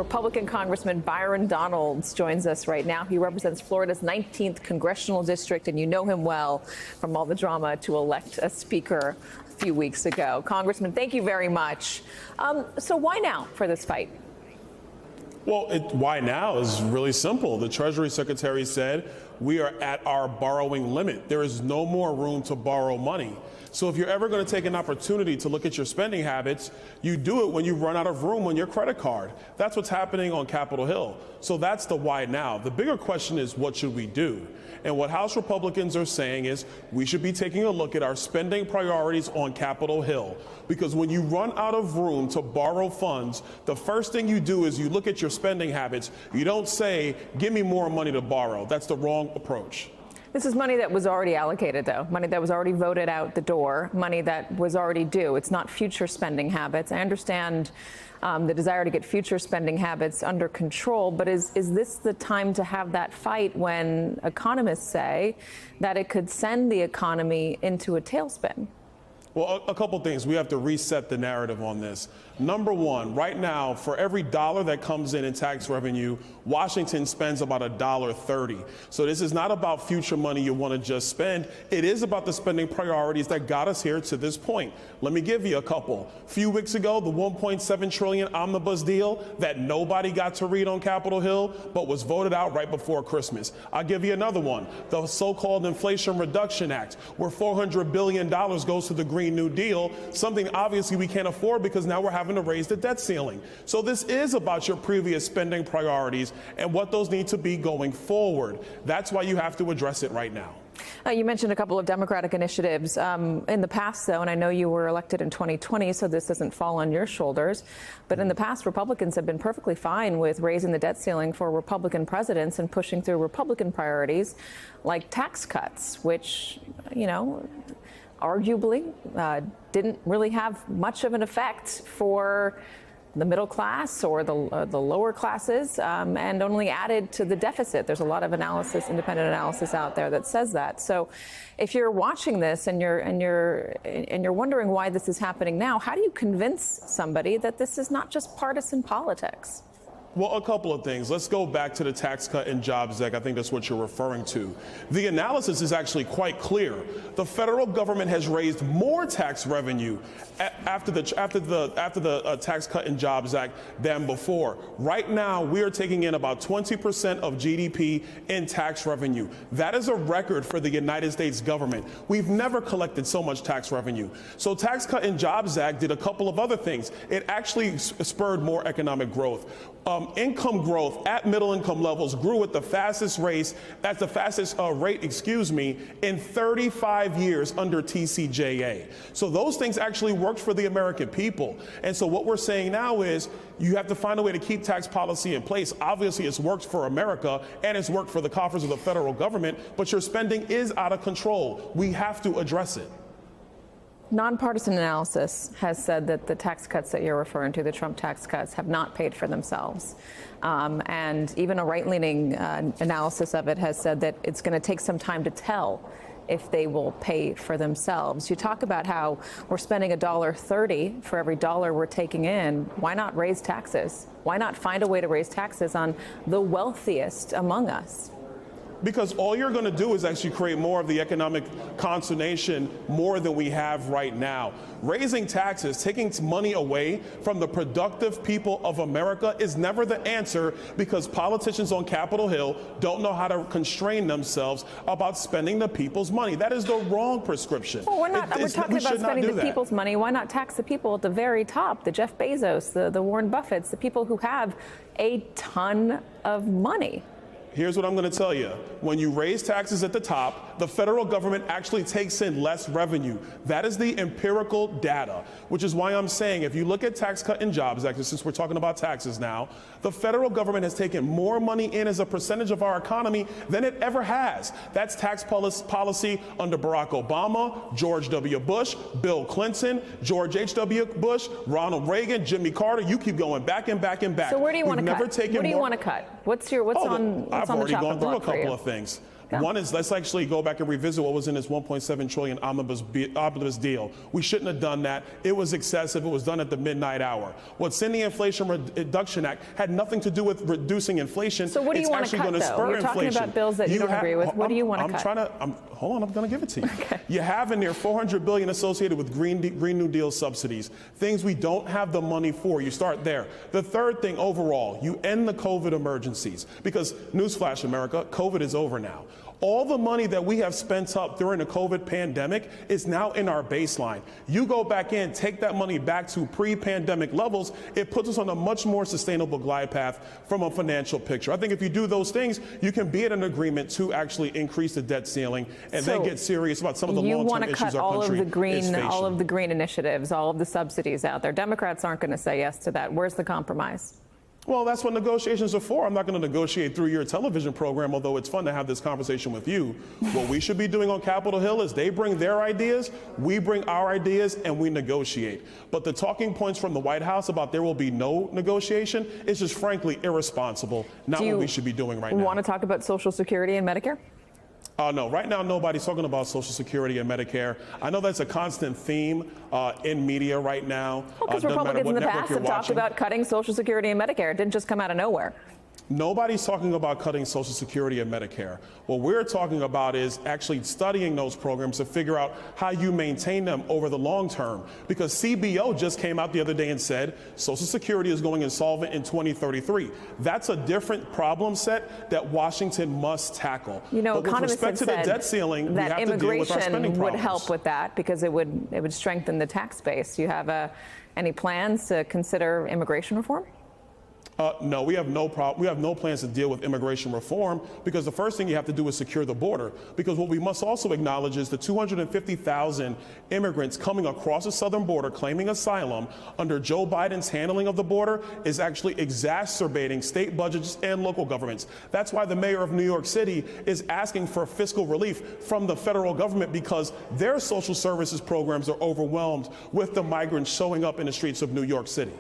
Republican Congressman Byron Donalds joins us right now. He represents Florida's 19th congressional district, and you know him well from all the drama to elect a speaker a few weeks ago. Congressman, thank you very much. So why now for this fight? Well, why now is really simple. The Treasury Secretary said we are at our borrowing limit. There is no more room to borrow money. So if you're ever going to take an opportunity to look at your spending habits, you do it when you run out of room on your credit card. That's what's happening on Capitol Hill. So that's the why now. The bigger question is, what should we do? And what House Republicans are saying is we should be taking a look at our spending priorities on Capitol Hill. Because when you run out of room to borrow funds, the first thing you do is you look at your spending habits. You don't say, give me more money to borrow. That's the wrong approach. This is money that was already allocated, though, money that was already voted out the door, money that was already due. It's not future spending habits. I understand the desire to get future spending habits under control, but is this the time to have that fight when economists say that it could send the economy into a tailspin? Well, a couple things. We have to reset the narrative on this. Number one, right now, for every dollar that comes in tax revenue, Washington spends about $1.30. So this is not about future money you want to just spend. It is about the spending priorities that got us here to this point. Let me give you a couple. A few weeks ago, the $1.7 trillion omnibus deal that nobody got to read on Capitol Hill, but was voted out right before Christmas. I'll give you another one. The so-called Inflation Reduction Act, where $400 billion goes to the Green New Deal, something obviously we can't afford because now we're having to raise the debt ceiling. So this is about your previous spending priorities and what those need to be going forward. That's why you have to address it right now. You mentioned a couple of Democratic initiatives in the past, though, and I know you were elected in 2020, so this doesn't fall on your shoulders. But in the past, Republicans have been perfectly fine with raising the debt ceiling for Republican presidents and pushing through Republican priorities like tax cuts, which, you know, arguably didn't really have much of an effect for the middle class or the lower classes, and only added to the deficit. There's a lot of analysis, independent analysis out there that says that. So if you're watching this and you're wondering why this is happening now, how do you convince somebody that this is not just partisan politics? Well, a couple of things. Let's go back to the Tax Cut and Jobs Act. I think that's what you're referring to. The analysis is actually quite clear. The federal government has raised more tax revenue after the Tax Cut and Jobs Act than before. Right now, we are taking in about 20% of GDP in tax revenue. That is a record for the United States government. We've never collected so much tax revenue. So Tax Cut and Jobs Act did a couple of other things. It actually spurred more economic growth. Income growth at middle income levels grew at the fastest rate, in 35 years under TCJA. So those things actually worked for the American people. And so what we're saying now is you have to find a way to keep tax policy in place. Obviously, it's worked for America and it's worked for the coffers of the federal government, but your spending is out of control. We have to address it. Nonpartisan analysis has said that the tax cuts that you're referring to, the Trump tax cuts, have not paid for themselves. And even a right-leaning analysis of it has said that it's going to take some time to tell if they will pay for themselves. You talk about how we're spending $1.30 for every dollar we're taking in. Why not raise taxes? Why not find a way to raise taxes on the wealthiest among us? Because all you're going to do is actually create more of the economic consternation more than we have right now. Raising taxes, taking money away from the productive people of America is never the answer, because politicians on Capitol Hill don't know how to constrain themselves about spending the people's money. That is the wrong prescription. Well, we're talking about spending the people's money. Why not tax the people at the very top, the Jeff Bezos, the Warren Buffetts, the people who have a ton of money? Here's what I'm going to tell you. When you raise taxes at the top, the federal government actually takes in less revenue. That is the empirical data, which is why I'm saying if you look at Tax Cut and Jobs Act, since we're talking about taxes now, the federal government has taken more money in as a percentage of our economy than it ever has. That's tax policy under Barack Obama, George W. Bush, Bill Clinton, George H.W. Bush, Ronald Reagan, Jimmy Carter. You keep going back and back and back. So where do you want to cut? What do you want to cut? I've already gone through a couple of things. One is, let's actually go back and revisit what was in this $1.7 trillion omnibus deal. We shouldn't have done that. It was excessive. It was done at the midnight hour. What's in the Inflation Reduction Act had nothing to do with reducing inflation. So what do you want to cut, though? You're talking about bills that you don't agree with. What do you want to cut? Hold on, I'm going to give it to you. Okay. You have in there $400 billion associated with Green New Deal subsidies, things we don't have the money for. You start there. The third thing overall, you end the COVID emergencies, because newsflash, America, COVID is over now. All the money that we have spent up during the COVID pandemic is now in our baseline. You go back in, take that money back to pre-pandemic levels, it puts us on a much more sustainable glide path from a financial picture. I think if you do those things, you can be at an agreement to actually increase the debt ceiling and then get serious about some of the long-term issues our country is facing. All of the green initiatives, all of the subsidies out there. Democrats aren't going to say yes to that. Where's the compromise? Well, that's what negotiations are for. I'm not going to negotiate through your television program, although it's fun to have this conversation with you. What we should be doing on Capitol Hill is they bring their ideas, we bring our ideas, and we negotiate. But the talking points from the White House about there will be no negotiation is just frankly irresponsible, not what we should be doing right now. You want to talk about Social Security and Medicare? No, right now nobody's talking about Social Security and Medicare. I know that's a constant theme in media right now. Well, because Republicans in the past have talked about cutting Social Security and Medicare. It didn't just come out of nowhere. Nobody's talking about cutting Social Security and Medicare. What we're talking about is actually studying those programs to figure out how you maintain them over the long term. Because CBO just came out the other day and said Social Security is going insolvent in 2033. That's a different problem set that Washington must tackle. You know, but with respect to the debt ceiling, we have to deal with our spending problems. Would help with that because it would strengthen the tax base. Do you have any plans to consider immigration reform? No, we have no problem. We have no plans to deal with immigration reform because the first thing you have to do is secure the border. Because what we must also acknowledge is the 250,000 immigrants coming across the southern border claiming asylum under Joe Biden's handling of the border is actually exacerbating state budgets and local governments. That's why the mayor of New York City is asking for fiscal relief from the federal government because their social services programs are overwhelmed with the migrants showing up in the streets of New York City.